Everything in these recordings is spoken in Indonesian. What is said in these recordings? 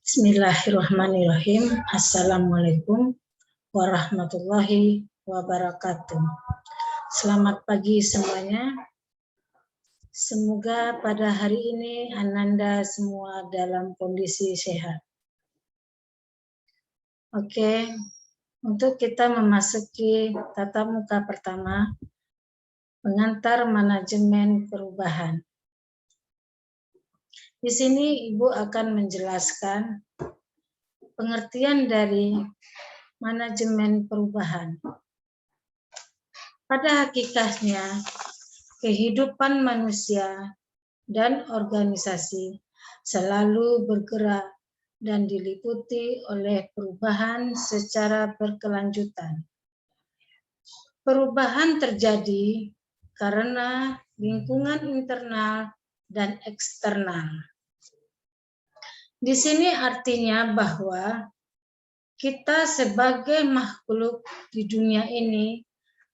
Bismillahirrahmanirrahim. Assalamualaikum warahmatullahi wabarakatuh. Selamat pagi semuanya. Semoga pada hari ini Ananda semua dalam kondisi sehat. Oke, untuk kita memasuki tatap muka pertama, pengantar manajemen perubahan. Di sini Ibu akan menjelaskan pengertian dari manajemen perubahan. Pada hakikatnya, kehidupan manusia dan organisasi selalu bergerak dan diliputi oleh perubahan secara berkelanjutan. Perubahan terjadi karena lingkungan internal dan eksternal. Di sini artinya bahwa kita sebagai makhluk di dunia ini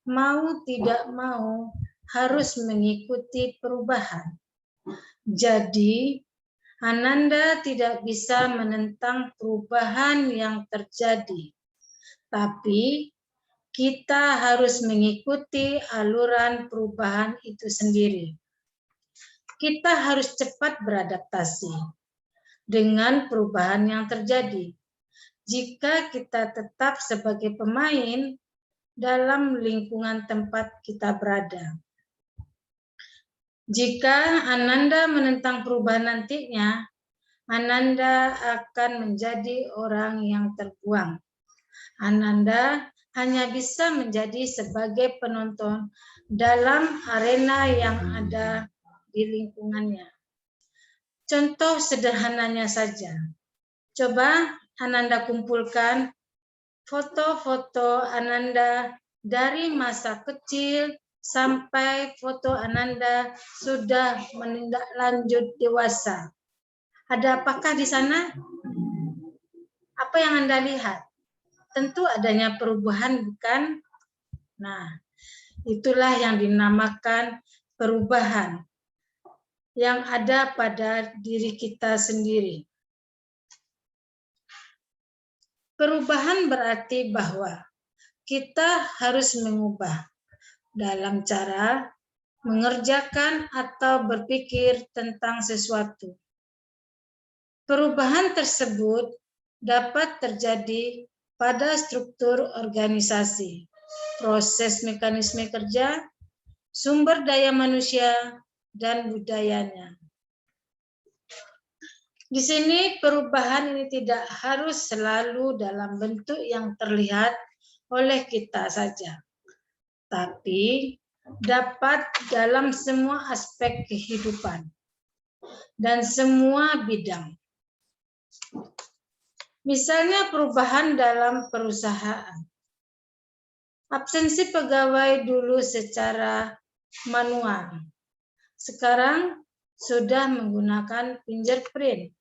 mau tidak mau harus mengikuti perubahan. Jadi, Ananda tidak bisa menentang perubahan yang terjadi, tapi kita harus mengikuti aluran perubahan itu sendiri. Kita harus cepat beradaptasi dengan perubahan yang terjadi. Jika kita tetap sebagai pemain dalam lingkungan tempat kita berada. Jika Ananda menentang perubahan nantinya, Ananda akan menjadi orang yang terbuang. Ananda hanya bisa menjadi sebagai penonton dalam arena yang ada di lingkungannya. Contoh sederhananya saja. Coba Ananda kumpulkan foto-foto Ananda dari masa kecil sampai foto Ananda sudah menindaklanjut dewasa. Ada apakah di sana? Apa yang Anda lihat? Tentu adanya perubahan, bukan? Nah, itulah yang dinamakan perubahan yang ada pada diri kita sendiri. Perubahan berarti bahwa kita harus mengubah dalam cara mengerjakan atau berpikir tentang sesuatu. Perubahan tersebut dapat terjadi pada struktur organisasi, proses mekanisme kerja, sumber daya manusia, dan budayanya. Di sini perubahan ini tidak harus selalu dalam bentuk yang terlihat oleh kita saja, tapi dapat dalam semua aspek kehidupan dan semua bidang. Misalnya perubahan dalam perusahaan. Absensi pegawai dulu secara manual. Sekarang sudah menggunakan fingerprint.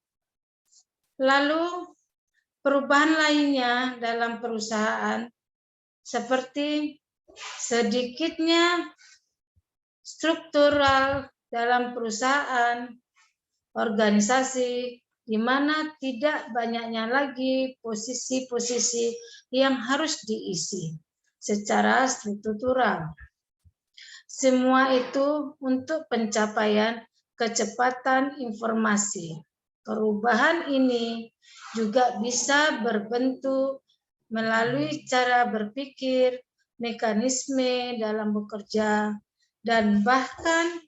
Lalu perubahan lainnya dalam perusahaan seperti sedikitnya struktural dalam perusahaan, organisasi, di mana tidak banyaknya lagi posisi-posisi yang harus diisi secara struktural. Semua itu untuk pencapaian kecepatan informasi. Perubahan ini juga bisa berbentuk melalui cara berpikir, mekanisme dalam bekerja, dan bahkan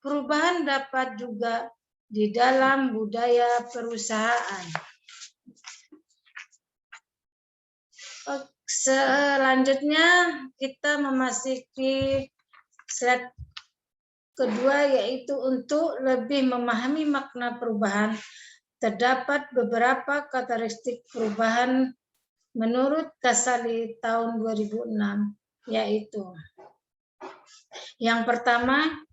perubahan dapat juga di dalam budaya perusahaan. Selanjutnya kita memasuki slide kedua, yaitu untuk lebih memahami makna perubahan. Terdapat beberapa karakteristik perubahan menurut Ghazali tahun 2006, yaitu yang pertama,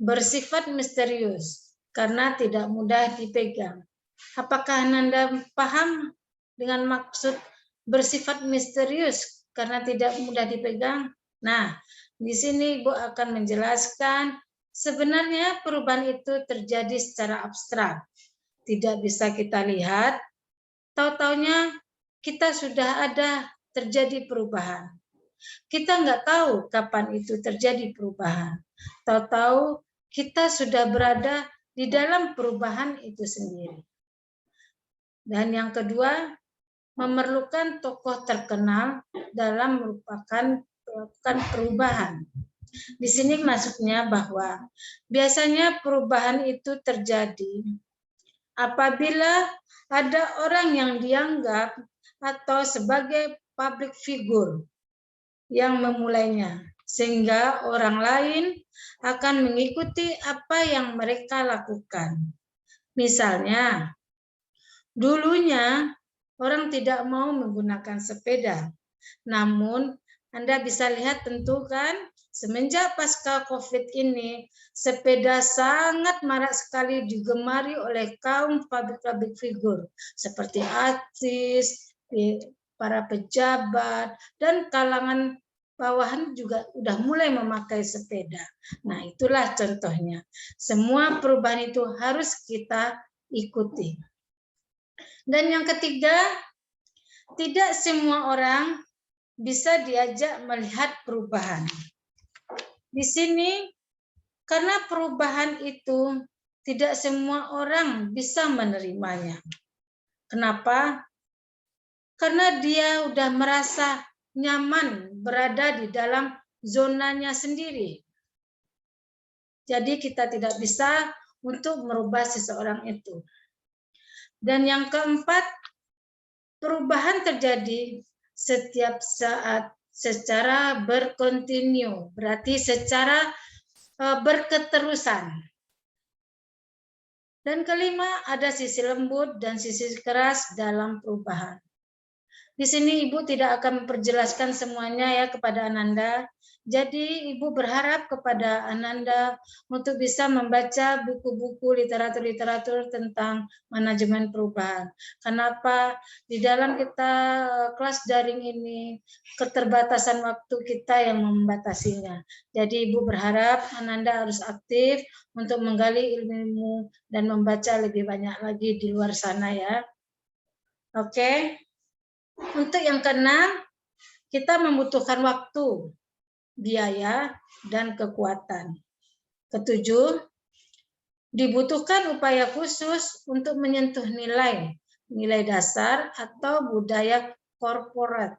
bersifat misterius karena tidak mudah dipegang. Apakah Anda paham dengan maksud bersifat misterius karena tidak mudah dipegang? Nah, di sini Ibu akan menjelaskan sebenarnya perubahan itu terjadi secara abstrak. Tidak bisa kita lihat, tahu-taunya kita sudah ada terjadi perubahan. Kita nggak tahu kapan itu terjadi perubahan. Tahu-tahu kita sudah berada di dalam perubahan itu sendiri. Dan yang kedua, memerlukan tokoh terkenal dalam melakukan perubahan. Di sini maksudnya bahwa biasanya perubahan itu terjadi apabila ada orang yang dianggap atau sebagai public figure yang memulainya, sehingga orang lain akan mengikuti apa yang mereka lakukan. Misalnya, dulunya orang tidak mau menggunakan sepeda, namun Anda bisa lihat tentu kan, semenjak pasca COVID ini, sepeda sangat marak sekali digemari oleh kaum public figure, seperti artis, para pejabat, dan kalangan bawahan juga udah mulai memakai sepeda. Nah, itulah contohnya. Semua perubahan itu harus kita ikuti. Dan yang ketiga, tidak semua orang bisa diajak melihat perubahan. Di sini, karena perubahan itu tidak semua orang bisa menerimanya. Kenapa? Karena dia udah merasa nyaman berada di dalam zonanya sendiri. Jadi kita tidak bisa untuk merubah seseorang itu. Dan yang keempat, perubahan terjadi setiap saat secara berkontinu, berarti secara berketerusan. Dan kelima, ada sisi lembut dan sisi keras dalam perubahan. Di sini Ibu tidak akan memperjelaskan semuanya ya kepada Ananda. Jadi Ibu berharap kepada Ananda untuk bisa membaca buku-buku literatur-literatur tentang manajemen perubahan. Kenapa? Di dalam kita kelas daring ini keterbatasan waktu kita yang membatasinya. Jadi Ibu berharap Ananda harus aktif untuk menggali ilmu dan membaca lebih banyak lagi di luar sana ya. Oke. Untuk yang keenam, kita membutuhkan waktu, biaya, dan kekuatan. Ketujuh, dibutuhkan upaya khusus untuk menyentuh nilai dasar atau budaya korporat.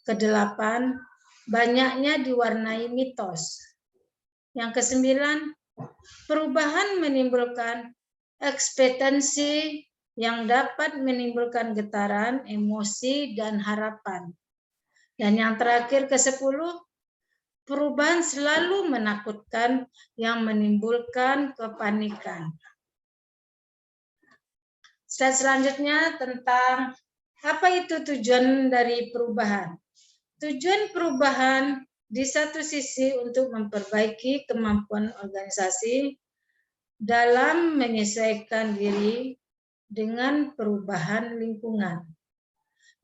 Kedelapan, banyaknya diwarnai mitos. Yang kesembilan, perubahan menimbulkan ekspektasi yang dapat menimbulkan getaran, emosi, dan harapan. Dan yang terakhir ke-10, perubahan selalu menakutkan yang menimbulkan kepanikan. Slide selanjutnya tentang apa itu tujuan dari perubahan. Tujuan perubahan di satu sisi untuk memperbaiki kemampuan organisasi dalam menyesuaikan diri dengan perubahan lingkungan.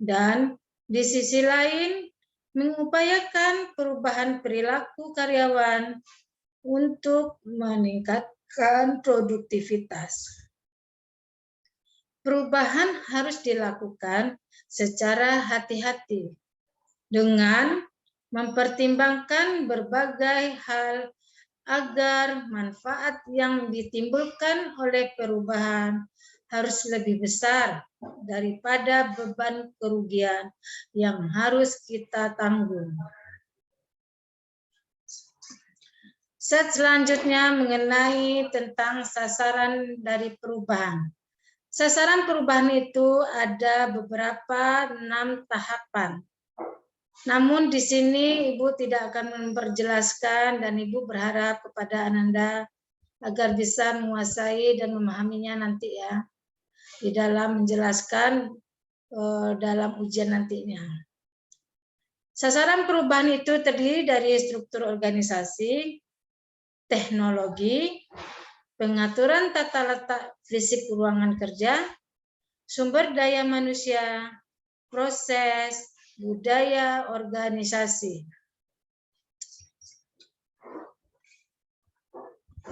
Dan di sisi lain, mengupayakan perubahan perilaku karyawan untuk meningkatkan produktivitas. Perubahan harus dilakukan secara hati-hati dengan mempertimbangkan berbagai hal agar manfaat yang ditimbulkan oleh perubahan harus lebih besar daripada beban kerugian yang harus kita tanggung. Slide selanjutnya mengenai tentang sasaran dari perubahan. Sasaran perubahan itu ada beberapa 6 tahapan. Namun di sini Ibu tidak akan memperjelaskan dan Ibu berharap kepada Ananda agar bisa menguasai dan memahaminya nanti ya di dalam menjelaskan dalam ujian nantinya. Sasaran perubahan itu terdiri dari struktur organisasi, teknologi, pengaturan tata letak fisik ruangan kerja, sumber daya manusia, proses, budaya organisasi.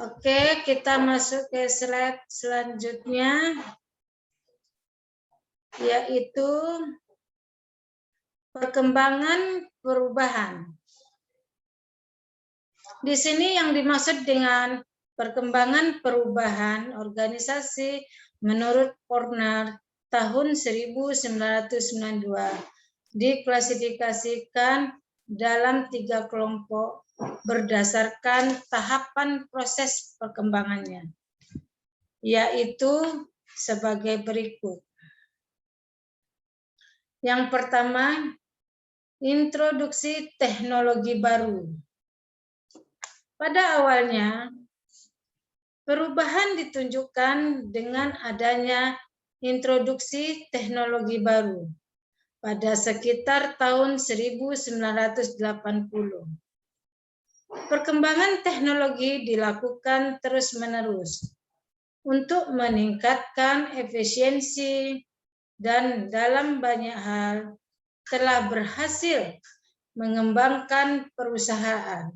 Oke, kita masuk ke slide selanjutnya. yaitu perkembangan perubahan. Di sini yang dimaksud dengan perkembangan perubahan organisasi menurut Pornar tahun 1992 diklasifikasikan dalam 3 kelompok berdasarkan tahapan proses perkembangannya, yaitu sebagai berikut. Yang pertama, introduksi teknologi baru. Pada awalnya, perubahan ditunjukkan dengan adanya introduksi teknologi baru pada sekitar tahun 1980. Perkembangan teknologi dilakukan terus-menerus untuk meningkatkan efisiensi dan dalam banyak hal telah berhasil mengembangkan perusahaan.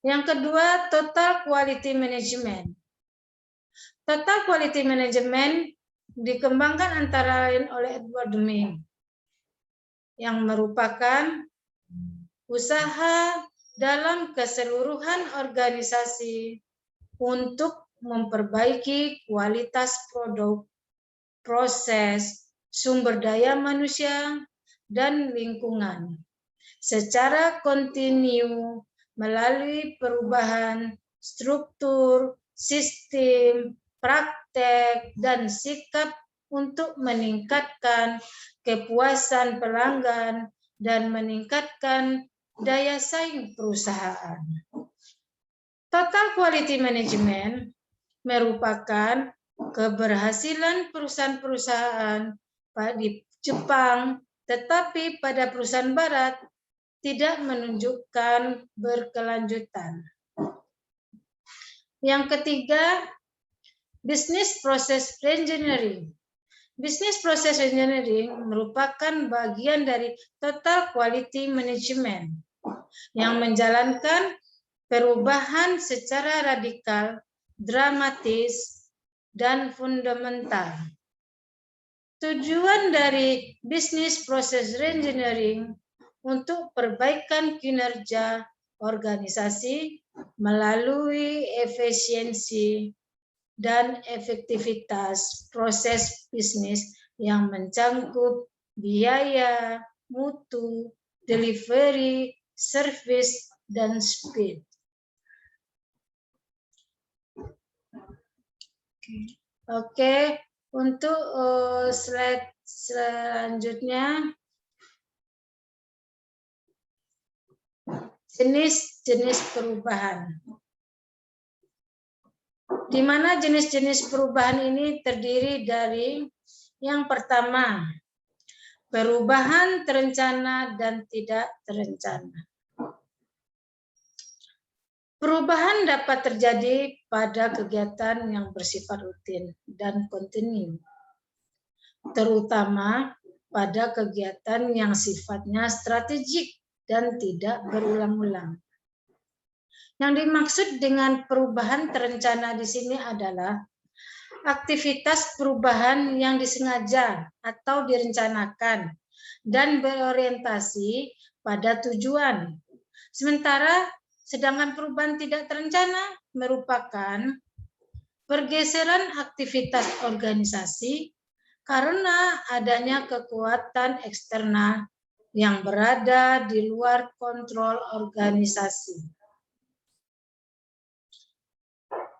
Yang kedua, total quality management. Total quality management dikembangkan antara lain oleh Edward Deming, yang merupakan usaha dalam keseluruhan organisasi untuk memperbaiki kualitas produk, proses, sumber daya manusia, dan lingkungan secara kontinu melalui perubahan struktur, sistem, praktek, dan sikap untuk meningkatkan kepuasan pelanggan dan meningkatkan daya saing perusahaan. Total quality management merupakan keberhasilan perusahaan-perusahaan di Jepang, tetapi pada perusahaan Barat tidak menunjukkan berkelanjutan. Yang ketiga, business process engineering. Business process engineering merupakan bagian dari total quality management yang menjalankan perubahan secara radikal, dramatis, dan fundamental. Tujuan dari business process engineering untuk perbaikan kinerja organisasi melalui efisiensi dan efektivitas proses bisnis yang mencangkup biaya, mutu, delivery, service, dan speed. Oke, untuk slide selanjutnya, jenis-jenis perubahan. Di mana jenis-jenis perubahan ini terdiri dari yang pertama, perubahan terencana dan tidak terencana. Perubahan dapat terjadi pada kegiatan yang bersifat rutin dan kontinu, terutama pada kegiatan yang sifatnya strategik dan tidak berulang-ulang. Yang dimaksud dengan perubahan terencana di sini adalah aktivitas perubahan yang disengaja atau direncanakan dan berorientasi pada tujuan. Sedangkan perubahan tidak terencana merupakan pergeseran aktivitas organisasi karena adanya kekuatan eksternal yang berada di luar kontrol organisasi.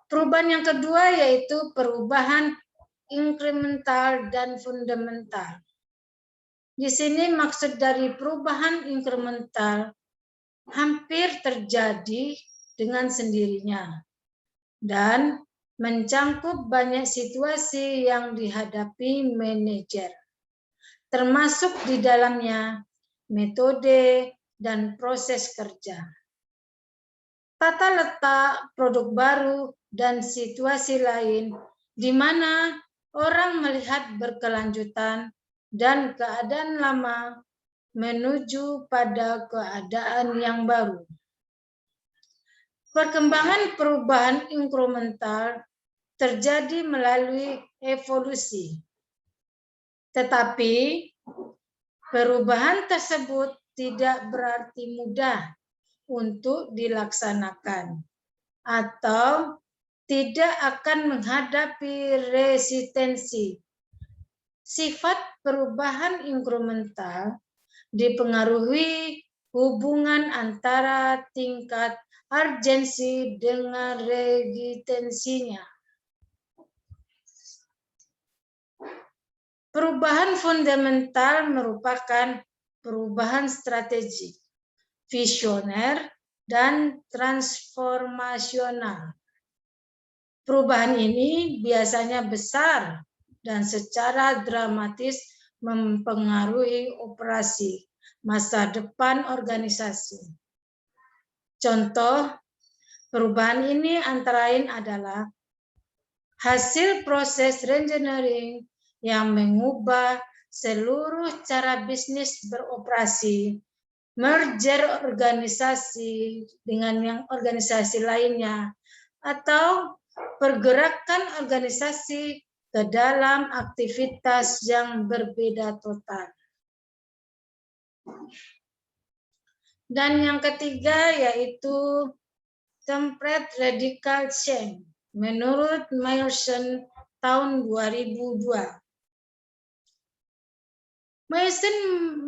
Perubahan yang kedua yaitu perubahan inkremental dan fundamental. Di sini maksud dari perubahan inkremental hampir terjadi dengan sendirinya dan mencangkup banyak situasi yang dihadapi manajer, termasuk di dalamnya metode dan proses kerja, tata letak produk baru, dan situasi lain di mana orang melihat berkelanjutan dan keadaan lama menuju pada keadaan yang baru. Perkembangan perubahan inkremental terjadi melalui evolusi, Tetapi perubahan tersebut tidak berarti mudah untuk dilaksanakan atau tidak akan menghadapi resistensi. Sifat perubahan inkremental dipengaruhi hubungan antara tingkat urgensi dengan resistensinya. Perubahan fundamental merupakan perubahan strategik, visioner, dan transformasional. Perubahan ini biasanya besar dan secara dramatis mempengaruhi operasi masa depan organisasi. Contoh perubahan ini antara lain adalah hasil proses reengineering yang mengubah seluruh cara bisnis beroperasi, merger organisasi dengan yang organisasi lainnya, atau pergerakan organisasi ke dalam aktivitas yang berbeda total. Dan yang ketiga yaitu template radical change menurut Meyerson tahun 2002. Meyerson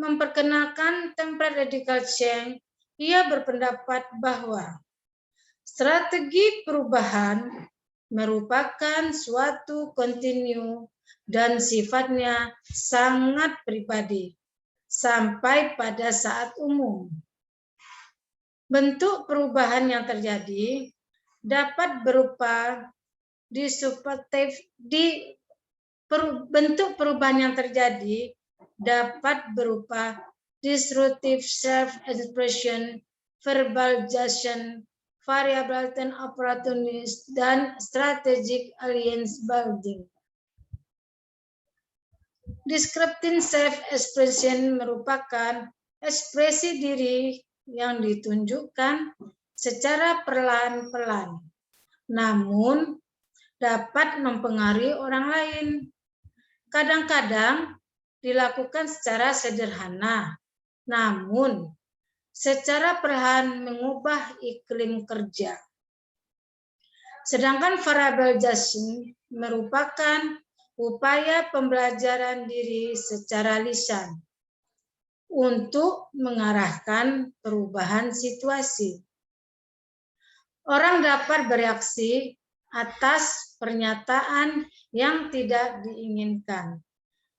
memperkenalkan template radical change. Ia berpendapat bahwa strategi perubahan merupakan suatu kontinu dan sifatnya sangat pribadi sampai pada saat umum. Bentuk perubahan yang terjadi dapat berupa bentuk perubahan yang terjadi dapat berupa disruptive self-expression, verbalization, variable and opportunist, dan strategic alliance building. Descriptive self-expression merupakan ekspresi diri yang ditunjukkan secara perlahan-lahan, namun dapat mempengaruhi orang lain. Kadang-kadang dilakukan secara sederhana, namun secara perlahan mengubah iklim kerja. Sedangkan variabilization merupakan upaya pembelajaran diri secara lisan untuk mengarahkan perubahan situasi. Orang dapat bereaksi atas pernyataan yang tidak diinginkan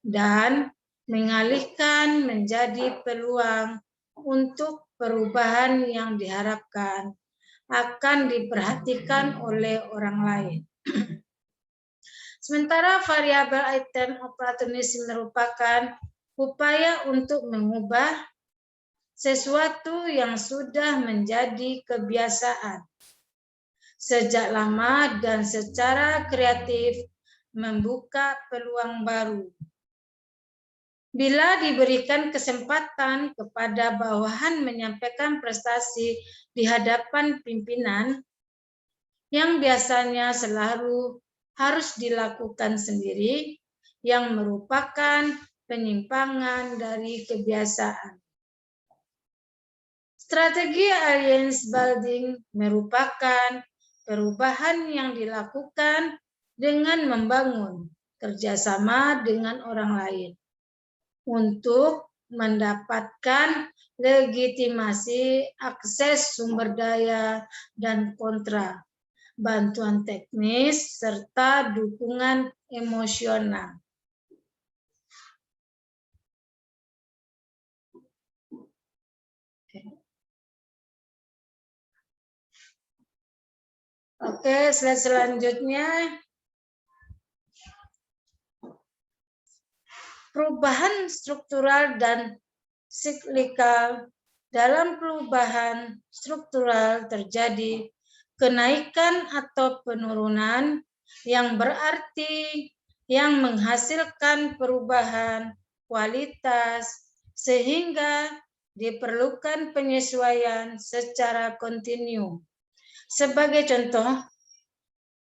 dan mengalihkan menjadi peluang untuk perubahan yang diharapkan akan diperhatikan oleh orang lain. Sementara variabel item opportunism merupakan upaya untuk mengubah sesuatu yang sudah menjadi kebiasaan sejak lama dan secara kreatif membuka peluang baru. Bila diberikan kesempatan kepada bawahan menyampaikan prestasi di hadapan pimpinan, yang biasanya selalu harus dilakukan sendiri, yang merupakan penyimpangan dari kebiasaan. Strategi alliance building merupakan perubahan yang dilakukan dengan membangun kerjasama dengan orang lain untuk mendapatkan legitimasi akses sumber daya dan kontra, bantuan teknis, serta dukungan emosional. Oke, slide selanjutnya. Perubahan struktural dan siklikal. Dalam perubahan struktural terjadi kenaikan atau penurunan yang berarti yang menghasilkan perubahan kualitas sehingga diperlukan penyesuaian secara kontinu. Sebagai contoh,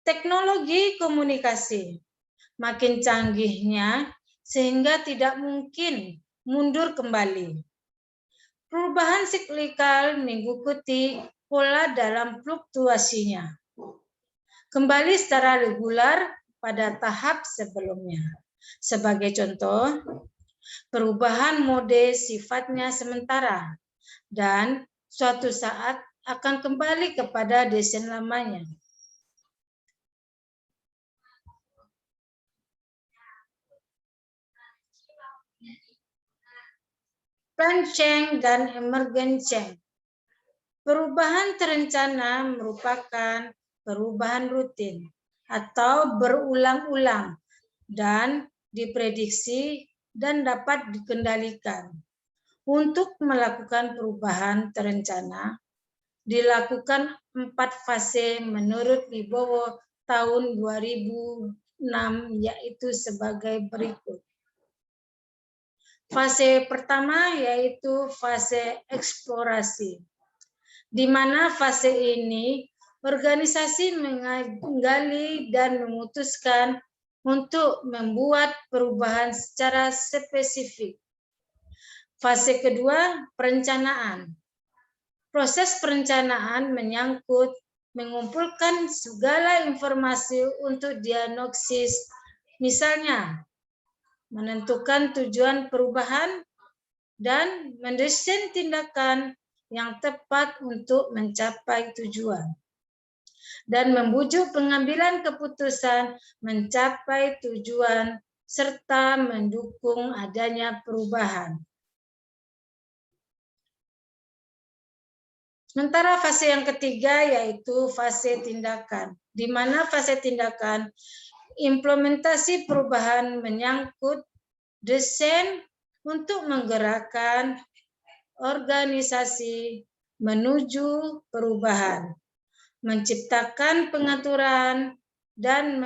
teknologi komunikasi. Makin canggihnya sehingga tidak mungkin mundur kembali. Perubahan siklikal mengikuti pola dalam fluktuasinya, kembali secara regular pada tahap sebelumnya. Sebagai contoh, perubahan mode sifatnya sementara dan suatu saat akan kembali kepada desain lamanya. Plan change dan emergent change. Perubahan terencana merupakan perubahan rutin atau berulang-ulang dan diprediksi dan dapat dikendalikan. Untuk melakukan perubahan terencana, dilakukan 4 fase menurut Wibowo tahun 2006, yaitu sebagai berikut. Fase pertama yaitu fase eksplorasi, di mana fase ini organisasi menggali dan memutuskan untuk membuat perubahan secara spesifik. Fase kedua, perencanaan. Proses perencanaan menyangkut mengumpulkan segala informasi untuk diagnosis, misalnya menentukan tujuan perubahan dan mendesain tindakan yang tepat untuk mencapai tujuan, dan membujuk pengambilan keputusan mencapai tujuan serta mendukung adanya perubahan. Sementara fase yang ketiga yaitu fase tindakan, di mana fase tindakan implementasi perubahan menyangkut desain untuk menggerakkan organisasi menuju perubahan, menciptakan pengaturan, dan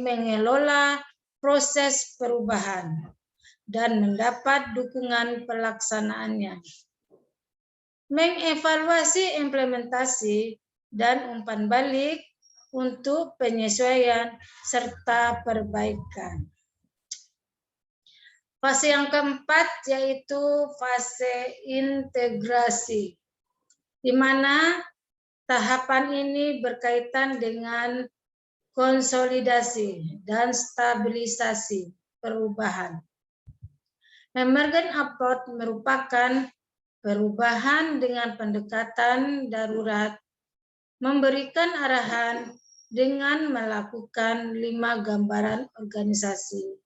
mengelola proses perubahan, dan mendapat dukungan pelaksanaannya. Mengevaluasi implementasi dan umpan balik untuk penyesuaian serta perbaikan. Fase yang keempat yaitu fase integrasi, di mana tahapan ini berkaitan dengan konsolidasi dan stabilisasi perubahan. Emergent approach merupakan perubahan dengan pendekatan darurat, memberikan arahan dengan melakukan 5 gambaran organisasi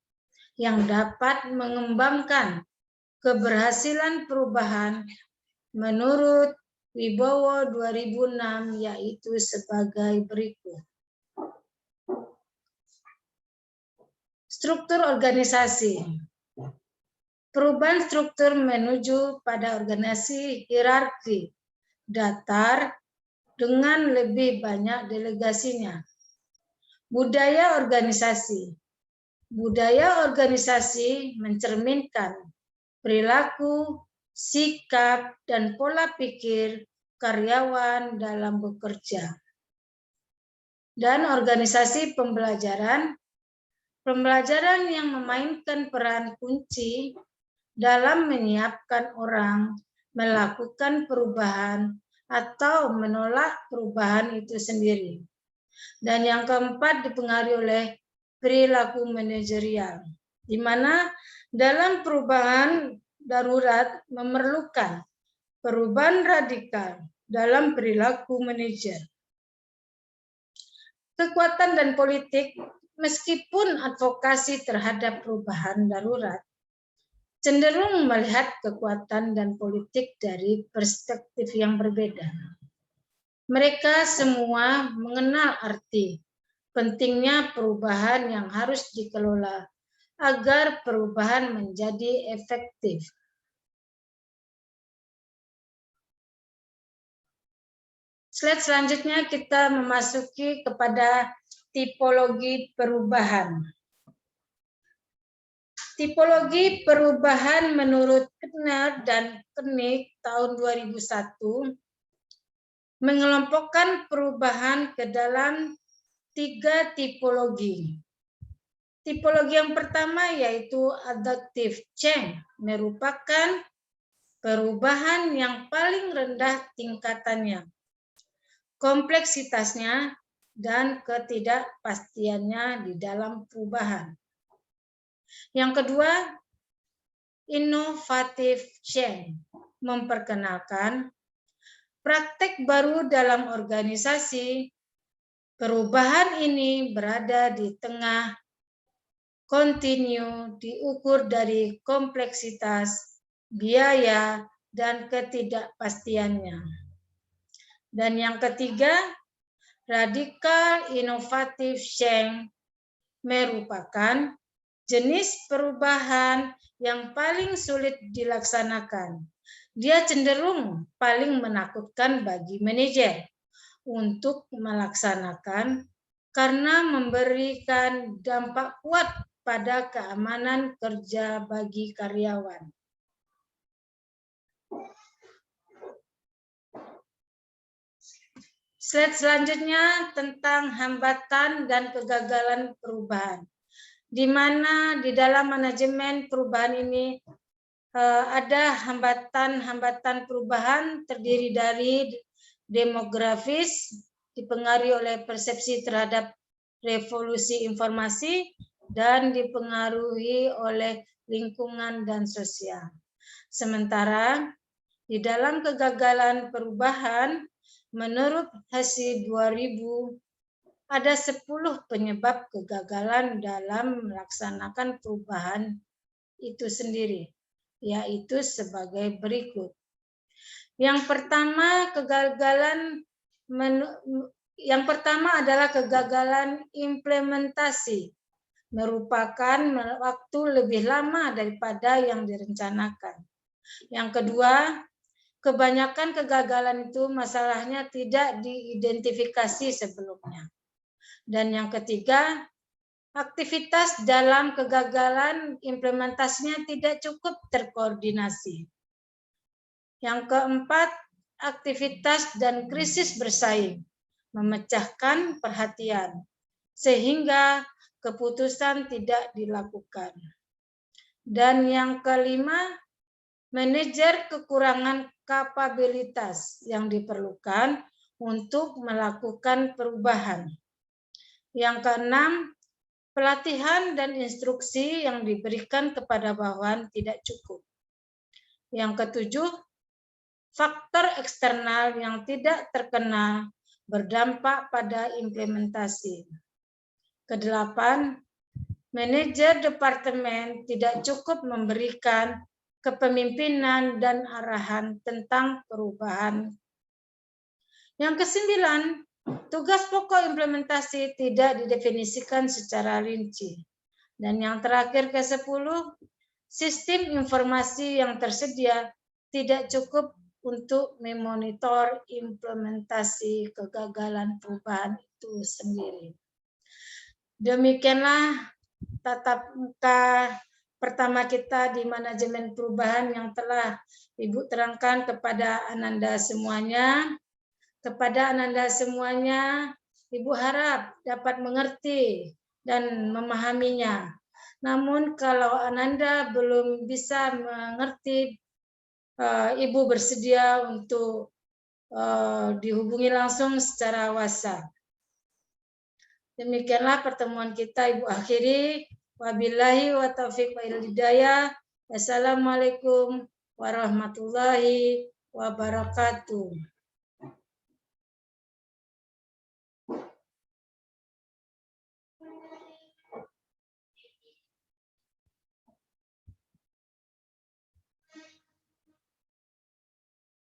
yang dapat mengembangkan keberhasilan perubahan menurut Wibowo 2006, yaitu sebagai berikut. Struktur organisasi. Perubahan struktur menuju pada organisasi hierarki datar dengan lebih banyak delegasinya. Budaya organisasi. Budaya organisasi mencerminkan perilaku, sikap, dan pola pikir karyawan dalam bekerja. Dan organisasi pembelajaran. Pembelajaran yang memainkan peran kunci dalam menyiapkan orang melakukan perubahan atau menolak perubahan itu sendiri. Dan yang keempat dipengaruhi oleh perilaku manajerial, di mana dalam perubahan darurat memerlukan perubahan radikal dalam perilaku manajer. Kekuatan dan politik. Meskipun advokasi terhadap perubahan darurat cenderung melihat kekuatan dan politik dari perspektif yang berbeda. Mereka semua mengenal arti pentingnya perubahan yang harus dikelola agar perubahan menjadi efektif. Slide selanjutnya kita memasuki kepada tipologi perubahan. Tipologi perubahan menurut Kner dan Koenig tahun 2001 mengelompokkan perubahan ke dalam 3 tipologi. Tipologi yang pertama yaitu adaptive change, merupakan perubahan yang paling rendah tingkatannya, kompleksitasnya, dan ketidakpastiannya di dalam perubahan. Yang kedua, innovative change, memperkenalkan praktek baru dalam organisasi. Perubahan ini berada di tengah kontinu, diukur dari kompleksitas, biaya, dan ketidakpastiannya. Dan yang ketiga, radical innovative change merupakan jenis perubahan yang paling sulit dilaksanakan. Dia cenderung paling menakutkan bagi manajer untuk melaksanakan karena memberikan dampak kuat pada keamanan kerja bagi karyawan. Slide selanjutnya tentang hambatan dan kegagalan perubahan. Di mana di dalam manajemen perubahan ini ada hambatan-hambatan perubahan terdiri dari demografis, dipengaruhi oleh persepsi terhadap revolusi informasi, dan dipengaruhi oleh lingkungan dan sosial. Sementara di dalam kegagalan perubahan, menurut hasil 2000, ada 10 penyebab kegagalan dalam melaksanakan perubahan itu sendiri, yaitu sebagai berikut. Yang pertama adalah kegagalan implementasi, merupakan waktu lebih lama daripada yang direncanakan. Yang kedua, kebanyakan kegagalan itu masalahnya tidak diidentifikasi sebelumnya. Dan yang ketiga, aktivitas dalam kegagalan implementasinya tidak cukup terkoordinasi. Yang keempat, aktivitas dan krisis bersaing, memecahkan perhatian, sehingga keputusan tidak dilakukan. Dan yang kelima, manajer kekurangan kapabilitas yang diperlukan untuk melakukan perubahan. Yang keenam, pelatihan dan instruksi yang diberikan kepada bawahan tidak cukup. Yang ketujuh, faktor eksternal yang tidak terkenal berdampak pada implementasi. Kedelapan, manajer departemen tidak cukup memberikan kepemimpinan dan arahan tentang perubahan. Yang kesembilan, tugas pokok implementasi tidak didefinisikan secara rinci. Dan yang terakhir ke-10, sistem informasi yang tersedia tidak cukup untuk memonitor implementasi kegagalan perubahan itu sendiri. Demikianlah tatap muka pertama kita di manajemen perubahan yang telah Ibu terangkan kepada Ananda semuanya. Kepada Ananda semuanya, Ibu harap dapat mengerti dan memahaminya. Namun kalau Ananda belum bisa mengerti, Ibu bersedia untuk dihubungi langsung secara WhatsApp. Demikianlah pertemuan kita Ibu akhiri. Wabillahi wa taufiq wa hidayah. Wassalamualaikum warahmatullahi wabarakatuh.